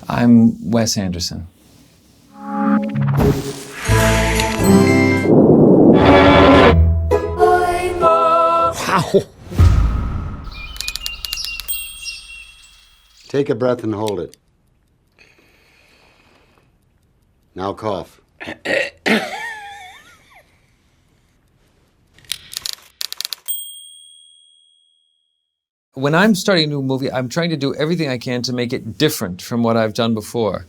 I'm Wes Anderson. Wow. Take a breath and hold it. Now cough. When I'm starting a new movie, I'm trying to do everything I can to make it different from what I've done before.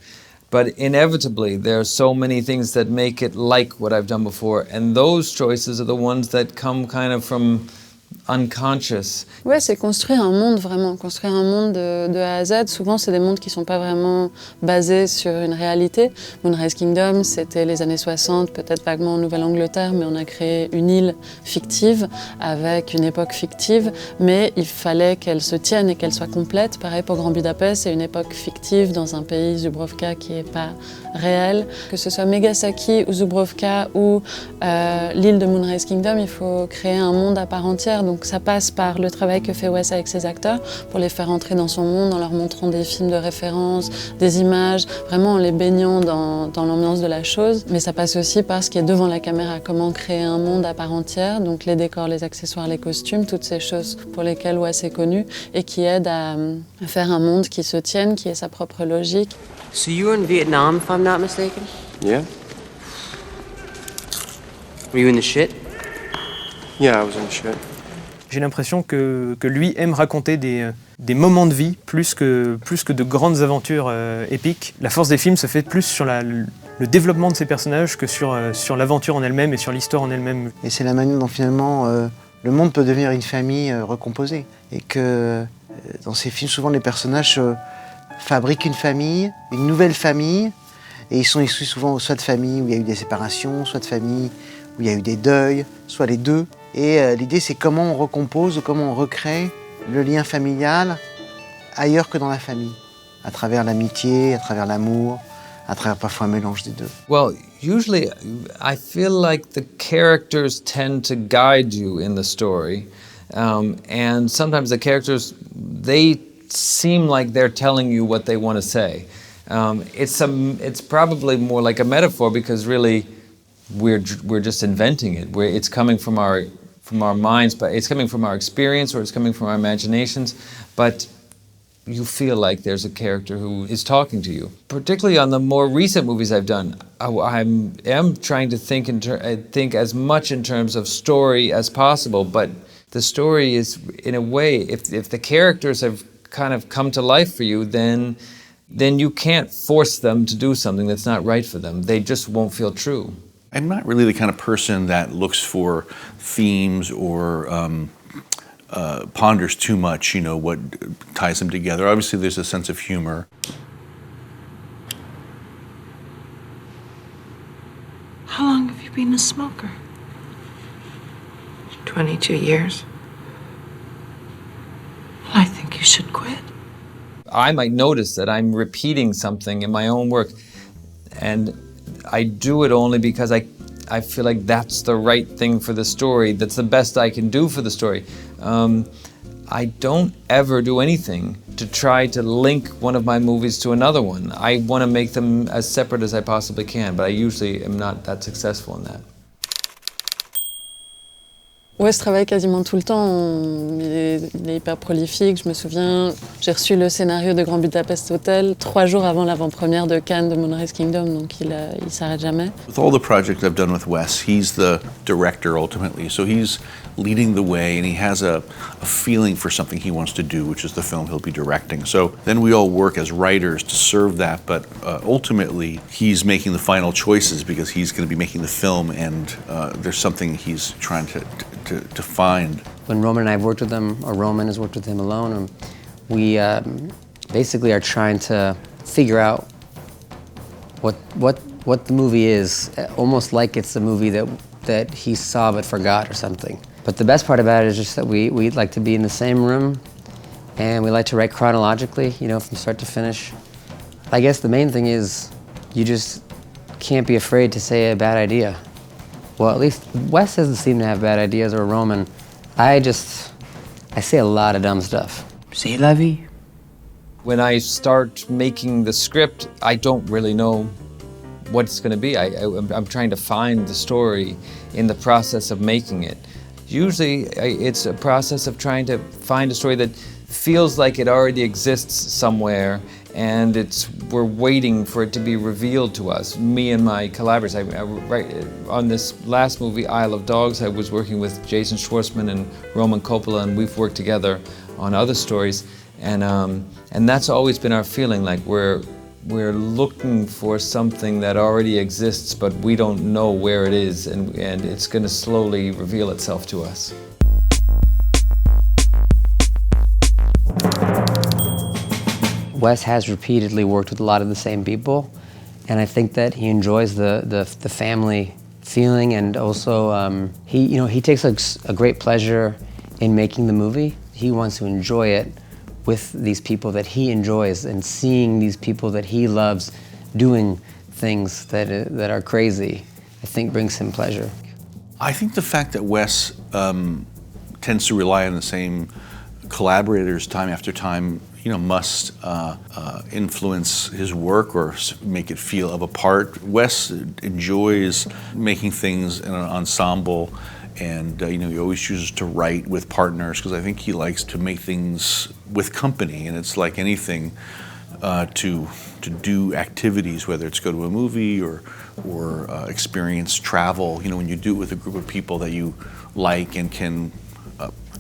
But inevitably, there are so many things that make it like what I've done before. And those choices are the ones that come kind of from unconscious. Ouais, c'est construire un monde vraiment, construire un monde de A à Z. Souvent, c'est des mondes qui ne sont pas vraiment basés sur une réalité. Moonrise Kingdom, c'était les années 60, peut-être vaguement en Nouvelle-Angleterre, mais on a créé une île fictive avec une époque fictive, mais il fallait qu'elle se tienne et qu'elle soit complète. Pareil pour Grand Budapest, c'est une époque fictive dans un pays, Zubrovka, qui n'est pas réel. Que ce soit Megasaki ou Zubrovka ou l'île de Moonrise Kingdom, il faut créer un monde à part entière. Donc ça passe par le travail que fait Wes avec ses acteurs pour les faire entrer dans son monde en leur montrant des films de référence, des images, vraiment en les baignant dans l'ambiance de la chose. Mais ça passe aussi par ce qui est devant la caméra, comment créer un monde à part entière, donc les décors, les accessoires, les costumes, toutes ces choses pour lesquelles Wes est connu et qui aident à faire un monde qui se tienne, qui ait sa propre logique. So you were in Vietnam, if I'm not mistaken? Yeah? Were you in the shit? Yeah, I was in the shit. J'ai l'impression que lui aime raconter des moments de vie plus que de grandes aventures épiques. La force des films se fait plus sur le développement de ces personnages que sur l'aventure en elle-même et sur l'histoire en elle-même. Et c'est la manière dont finalement le monde peut devenir une famille recomposée. Et que dans ces films, souvent les personnages fabriquent une nouvelle famille, et ils sont issus souvent soit de familles où il y a eu des séparations, soit de familles où il y a eu des deuils, soit les deux. Et l'idée, c'est comment on recompose, comment on recrée le lien familial ailleurs que dans la famille, à travers l'amitié, à travers l'amour, à travers parfois un mélange des deux. Well, usually I feel like the characters tend to guide you in the story. And sometimes the characters, they seem like they're telling you what they want to say. It's probably more like a metaphor because really we're just inventing it. It's coming from our minds, but it's coming from our experience or it's coming from our imaginations. But you feel like there's a character who is talking to you. Particularly on the more recent movies I've done, I am trying to think as much in terms of story as possible. But the story is, in a way, if the characters have kind of come to life for you, then you can't force them to do something that's not right for them. They just won't feel true. I'm not really the kind of person that looks for themes or ponders too much, what ties them together. Obviously, there's a sense of humor. How long have you been a smoker? 22 years. Well, I think you should quit. I might notice that I'm repeating something in my own work, and I do it only because I feel like that's the right thing for the story, that's the best I can do for the story. I don't ever do anything to try to link one of my movies to another one. I want to make them as separate as I possibly can, but I usually am not that successful in that. Wes travaille quasiment tout le temps, il est hyper prolifique. Je me souviens, j'ai reçu le scénario de Grand Budapest Hotel 3 jours avant l'avant-première de Cannes de Moonrise Kingdom, donc il s'arrête jamais. With all the projects I've done with Wes, he's the director ultimately, so he's leading the way and he has a feeling for something he wants to do, which is the film he'll be directing. So then we all work as writers to serve that, but ultimately he's making the final choices because he's going to be making the film, and there's something he's trying to find. When Roman and I have worked with him, or Roman has worked with him alone, and we basically are trying to figure out what the movie is, almost like it's a movie that he saw but forgot or something. But the best part about it is just that we like to be in the same room, and we like to write chronologically, from start to finish. I guess the main thing is you just can't be afraid to say a bad idea. Well, at least Wes doesn't seem to have bad ideas, or Roman. I say a lot of dumb stuff. C'est la vie. When I start making the script, I don't really know what it's going to be. I'm trying to find the story in the process of making it. Usually it's a process of trying to find a story that feels like it already exists somewhere and we're waiting for it to be revealed to us, me and my collaborators. On this last movie, Isle of Dogs, I was working with Jason Schwartzman and Roman Coppola, and we've worked together on other stories. And that's always been our feeling, like we're looking for something that already exists, but we don't know where it is, and it's going to slowly reveal itself to us. Wes has repeatedly worked with a lot of the same people, and I think that he enjoys the family feeling, and also he takes a great pleasure in making the movie. He wants to enjoy it with these people that he enjoys, and seeing these people that he loves doing things that are crazy, I think brings him pleasure. I think the fact that Wes tends to rely on the same collaborators time after time, must influence his work or make it feel of a part. Wes enjoys making things in an ensemble, and he always chooses to write with partners, because I think he likes to make things with company, and it's like anything, to do activities, whether it's go to a movie or experience travel. When you do it with a group of people that you like and can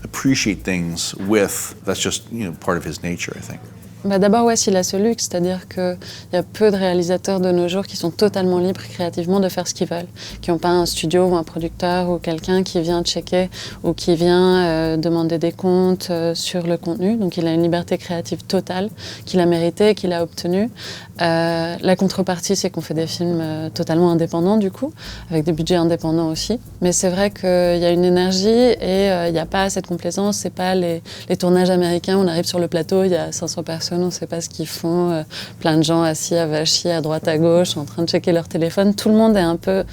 appreciate things with, that's just part of his nature, I think. D'abord, Wes, il a ce luxe, c'est-à-dire qu'il y a peu de réalisateurs de nos jours qui sont totalement libres créativement de faire ce qu'ils veulent, qui n'ont pas un studio ou un producteur ou quelqu'un qui vient checker ou qui vient demander des comptes sur le contenu. Donc il a une liberté créative totale qu'il a méritée et qu'il a obtenue. La contrepartie, c'est qu'on fait des films totalement indépendants du coup, avec des budgets indépendants aussi. Mais c'est vrai qu'il y a une énergie et il n'y a pas cette complaisance. C'est pas les tournages américains, on arrive sur le plateau, il y a 500 personnes, on ne sait pas ce qu'ils font, plein de gens assis à Vachy, à droite à gauche, en train de checker leur téléphone. Tout le monde est un peu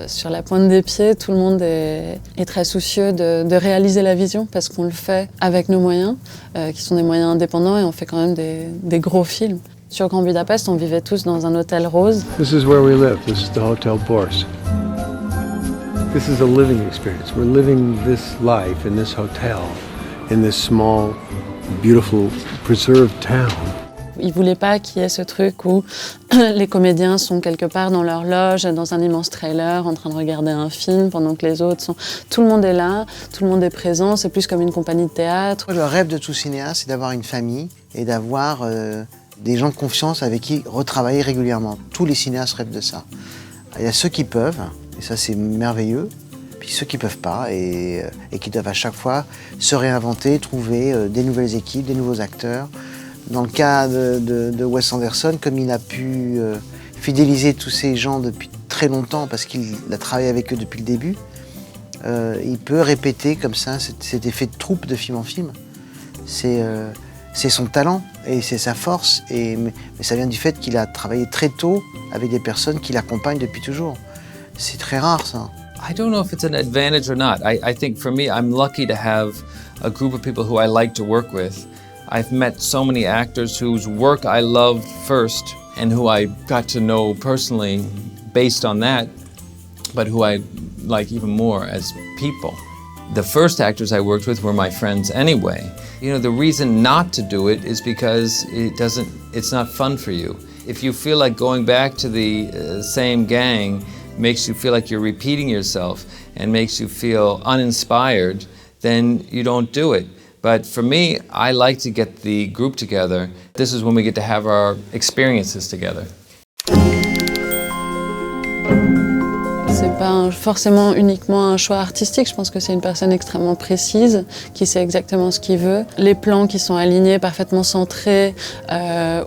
sur la pointe des pieds, tout le monde est très soucieux de réaliser la vision, parce qu'on le fait avec nos moyens, qui sont des moyens indépendants, et on fait quand même des gros films. Sur Grand Budapest, on vivait tous dans un hôtel rose. This is where we live. This is the Hotel Bourse. This is a living experience. We're living this life in this hotel, in this small, beautiful, preserved town. Ils ne voulaient pas qu'il y ait ce truc où les comédiens sont quelque part dans leur loge, dans un immense trailer, en train de regarder un film, pendant que les autres sont... Tout le monde est là, tout le monde est présent, c'est plus comme une compagnie de théâtre. Le rêve de tout cinéaste, c'est d'avoir une famille et d'avoir des gens de confiance avec qui retravailler régulièrement. Tous les cinéastes rêvent de ça. Il y a ceux qui peuvent, et ça c'est merveilleux, puis ceux qui ne peuvent pas et qui doivent à chaque fois se réinventer, trouver des nouvelles équipes, des nouveaux acteurs. Dans le cas de Wes Anderson, comme il a pu fidéliser tous ces gens depuis très longtemps, parce qu'il a travaillé avec eux depuis le début, il peut répéter comme ça cet effet de troupe de film en film. C'est son talent et c'est sa force, mais ça vient du fait qu'il a travaillé très tôt avec des personnes qui l'accompagnent depuis toujours. C'est très rare ça. I don't know if it's an advantage or not. I think for me, I'm lucky to have a group of people who I like to work with. I've met so many actors whose work I loved first and who I got to know personally based on that, but who I like even more as people. The first actors I worked with were my friends anyway. The reason not to do it is because it's not fun for you. If you feel like going back to the same gang makes you feel like you're repeating yourself and makes you feel uninspired, then you don't do it. But for me, I like to get the group together. This is when we get to have our experiences together. C'est pas forcément uniquement un choix artistique, je pense que c'est une personne extrêmement précise, qui sait exactement ce qu'il veut. Les plans qui sont alignés, parfaitement centrés,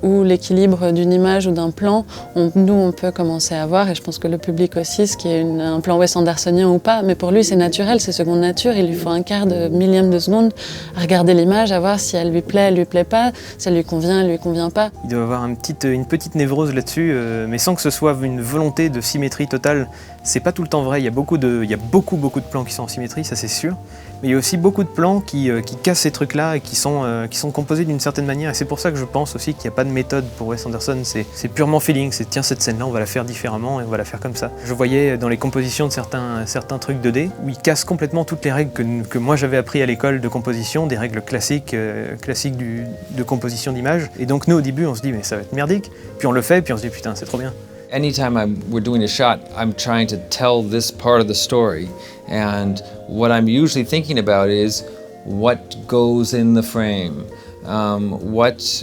ou l'équilibre d'une image ou d'un plan, nous on peut commencer à voir, et je pense que le public aussi, ce qui est un plan Wes Andersonien ou pas, mais pour lui c'est naturel, c'est seconde nature, il lui faut un quart de millième de seconde à regarder l'image, à voir si elle lui plaît pas, si elle lui convient pas. Il doit avoir une petite névrose là-dessus, mais sans que ce soit une volonté de symétrie totale. C'est pas tout le temps vrai. Il y a beaucoup de plans qui sont en symétrie, ça c'est sûr. Mais il y a aussi beaucoup de plans qui cassent ces trucs-là et qui sont composés d'une certaine manière. Et c'est pour ça que je pense aussi qu'il n'y a pas de méthode pour Wes Anderson. C'est purement feeling. C'est tiens, cette scène-là, on va la faire différemment et on va la faire comme ça. Je voyais dans les compositions de certains trucs 2D où il casse complètement toutes les règles que moi j'avais appris à l'école de composition, des règles classiques de composition d'images. Et donc nous au début on se dit mais ça va être merdique. Puis on le fait, puis on se dit putain c'est trop bien. Anytime we're doing a shot, I'm trying to tell this part of the story. And what I'm usually thinking about is what goes in the frame. What's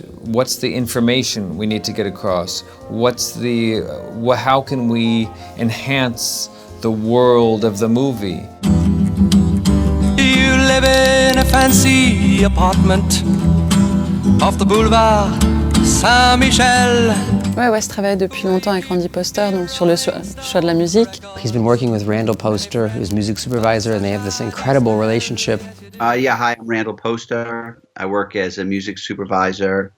the information we need to get across? How can we enhance the world of the movie? You live in a fancy apartment off the boulevard Saint-Michel. Ouais, Wes travaille depuis longtemps avec Randy Poster, donc sur le choix de la musique. He's been working with Randall Poster, who's music supervisor, and they have this incredible relationship. Hi, I'm Randall Poster. I work as a music supervisor,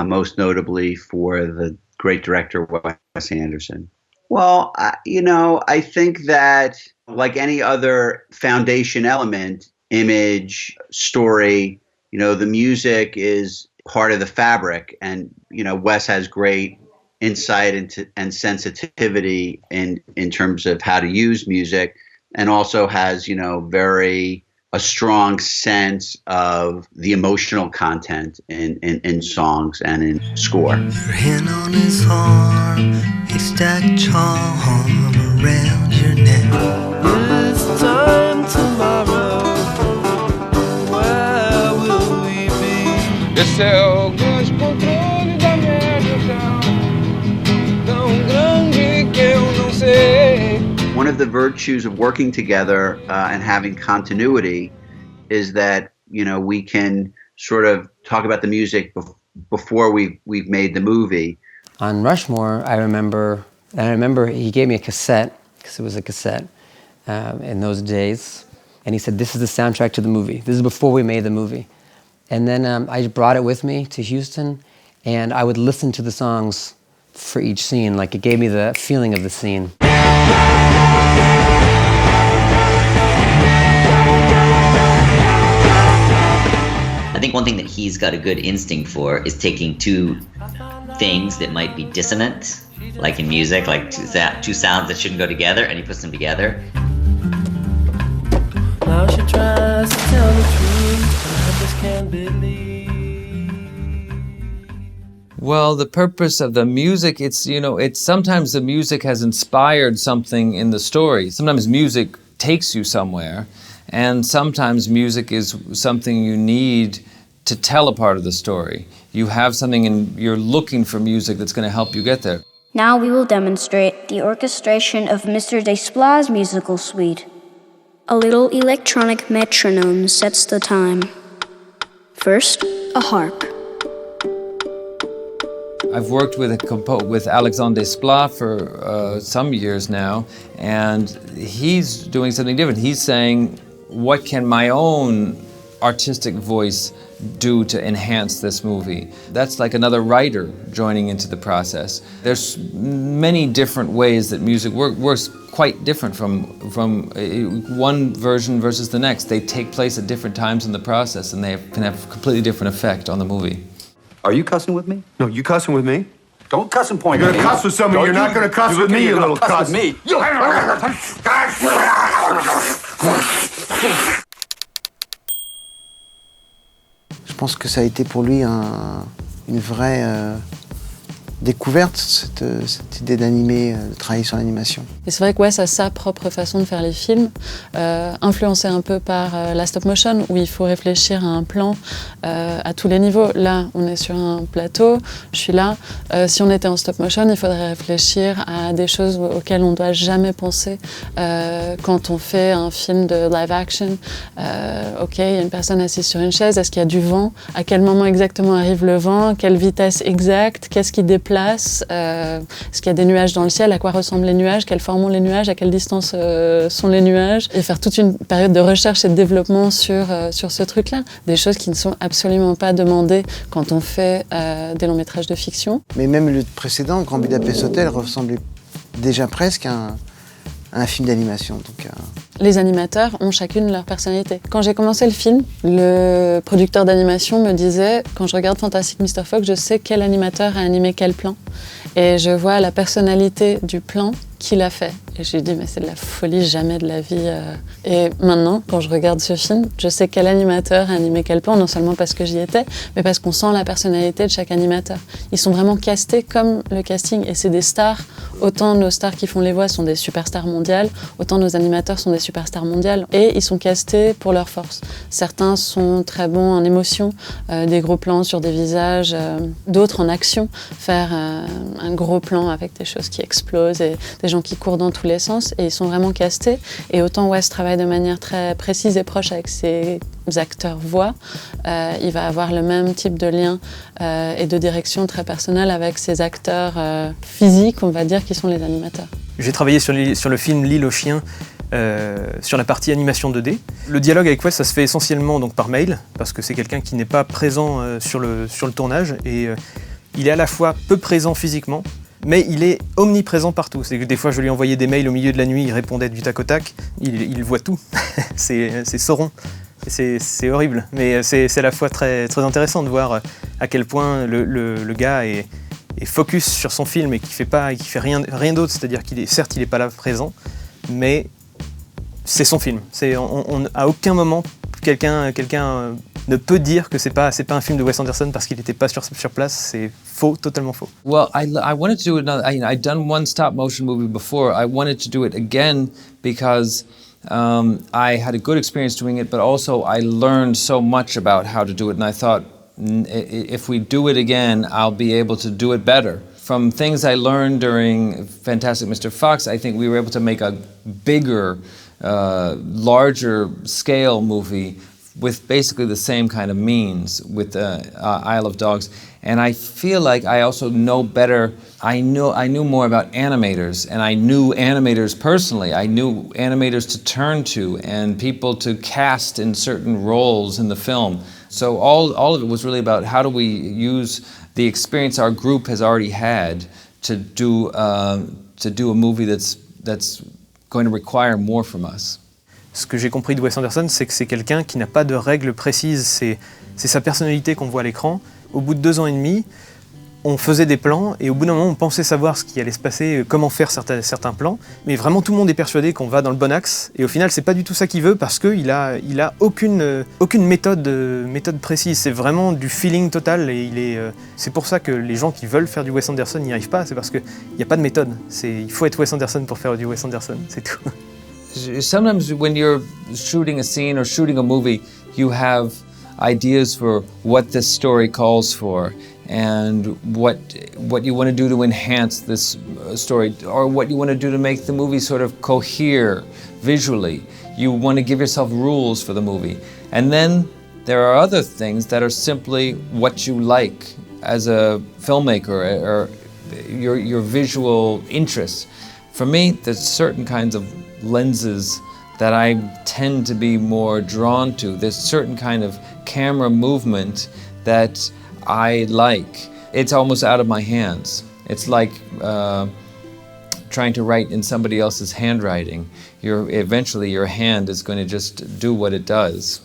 most notably for the great director Wes Anderson. Well, I think that like any other foundation element, image, story, the music is part of the fabric, and Wes has great insight and sensitivity in terms of how to use music, and also has a strong sense of the emotional content in songs and in score. Your hand on his arm, haystack charm around your neck. This time tomorrow, where will we be? Esse é o grande controle da minha gestão, tão grande que eu não sei. One of the virtues of working together and having continuity is that we can sort of talk about the music before we've made the movie. On Rushmore, I remember he gave me a cassette, because it was a cassette in those days, and he said, "This is the soundtrack to the movie. This is before we made the movie." And then I brought it with me to Houston, and I would listen to the songs for each scene, like it gave me the feeling of the scene. I think one thing that he's got a good instinct for is taking two things that might be dissonant, like in music, like two sounds that shouldn't go together, and he puts them together. Now she tries to tell the truth, and I just can't believe. Well, the purpose of the music, it's sometimes the music has inspired something in the story. Sometimes music takes you somewhere, and sometimes music is something you need to tell a part of the story. You have something and you're looking for music that's going to help you get there. Now we will demonstrate the orchestration of Mr. Desplat's musical suite. A little electronic metronome sets the time. First, a harp. I've worked with Alexandre Desplat for some years now, and he's doing something different. He's saying, what can my own artistic voice do to enhance this movie? That's like another writer joining into the process. There's many different ways that music works quite different from one version versus the next. They take place at different times in the process, and they can have a completely different effect on the movie. Are you cussing with me? No, you cussing with me? Don't cuss and point. You're gonna cuss with somebody. You're not gonna cuss with me, you little cuss. With me. Je pense que ça a été pour lui une vraie découverte, cette idée d'animer, de travailler sur l'animation. Et c'est vrai que Wes a sa propre façon de faire les films, influencé un peu par la stop motion, où il faut réfléchir à un plan à tous les niveaux. Là, on est sur un plateau, je suis là. Si on était en stop motion, il faudrait réfléchir à des choses auxquelles on ne doit jamais penser quand on fait un film de live action. Ok, il y a une personne assise sur une chaise, est-ce qu'il y a du vent? À quel moment exactement arrive le vent? Quelle vitesse exacte? Qu'est-ce qui déplace? Est-ce qu'il y a des nuages dans le ciel? À quoi ressemblent les nuages? Quelle forme ont les nuages? À quelle distance sont les nuages? Et faire toute une période de recherche et de développement sur ce truc-là. Des choses qui ne sont absolument pas demandées quand on fait des longs métrages de fiction. Mais même le précédent, Grand Budapest Hotel, ressemblait déjà presque à un film d'animation. Donc, Les animateurs ont chacune leur personnalité. Quand j'ai commencé le film, le producteur d'animation me disait « Quand je regarde Fantastic Mr. Fox, je sais quel animateur a animé quel plan. Et je vois la personnalité du plan qu'il a fait. » Et j'ai dit « Mais c'est de la folie, jamais de la vie. » Et maintenant, quand je regarde ce film, je sais quel animateur a animé quel plan, non seulement parce que j'y étais, mais parce qu'on sent la personnalité de chaque animateur. Ils sont vraiment castés comme le casting, et c'est des stars. Autant nos stars qui font les voix sont des superstars mondiales, autant nos animateurs sont des superstars mondiales. Et ils sont castés pour leur force. Certains sont très bons en émotion, des gros plans sur des visages, d'autres en action, faire un gros plan avec des choses qui explosent et des gens qui courent dans tous les sens, et ils sont vraiment castés. Et autant Wes travaille de manière très précise et proche avec ses acteurs voix, il va avoir le même type de lien et de direction très personnelle avec ses acteurs physiques, on va dire, qui sont les animateurs. J'ai travaillé sur le film L'île aux chiens, sur la partie animation 2D. Le dialogue avec Wes, ça se fait essentiellement donc par mail, parce que c'est quelqu'un qui n'est pas présent sur le tournage, et il est à la fois peu présent physiquement, mais il est omniprésent partout. C'est que des fois, je lui envoyais des mails au milieu de la nuit, il répondait du tac au tac, il voit tout. c'est Sauron. C'est horrible, mais c'est à la fois très, très intéressant de voir à quel point le gars est focus sur son film et qui fait rien d'autre. C'est-à-dire certes, il n'est pas là présent, mais c'est son film. À aucun moment, quelqu'un ne peut dire que c'est pas un film de Wes Anderson parce qu'il n'était pas sur place. C'est faux, totalement faux. Well, I wanted to do another. I'd done one stop motion movie before. I wanted to do it again because I had a good experience doing it, but also I learned so much about how to do it, and I thought if we do it again, I'll be able to do it better. From things I learned during Fantastic Mr. Fox, I think we were able to make a bigger, larger scale movie with basically the same kind of means with Isle of Dogs. And I feel like I also know better. I knew more about animators, and I knew animators personally. I knew animators to turn to and people to cast in certain roles in the film. So all of it was really about how do we use the experience our group has already had to do a movie that's going to require more from us. Ce que j'ai compris de Wes Anderson, c'est que c'est quelqu'un qui n'a pas de règles précises. C'est sa personnalité qu'on voit à l'écran. Au bout de 2 ans et demi, on faisait des plans et au bout d'un moment, on pensait savoir ce qui allait se passer, comment faire certains plans. Mais vraiment, tout le monde est persuadé qu'on va dans le bon axe. Et au final, c'est pas du tout ça qu'il veut parce qu'il a aucune méthode précise. C'est vraiment du feeling total. Et c'est pour ça que les gens qui veulent faire du Wes Anderson n'y arrivent pas. C'est parce qu'il n'y a pas de méthode. Il faut être Wes Anderson pour faire du Wes Anderson. C'est tout. Sometimes when you're shooting a scene or shooting a movie, you have ideas for what this story calls for and what you want to do to enhance this story, or what you want to do to make the movie sort of cohere visually. You want to give yourself rules for the movie. And then there are other things that are simply what you like as a filmmaker or your visual interests. For me, there's certain kinds of lenses that I tend to be more drawn to. There's certain kind of camera movement that I like. It's almost out of my hands. It's like trying to write in somebody else's handwriting. Eventually your hand is going to just do what it does.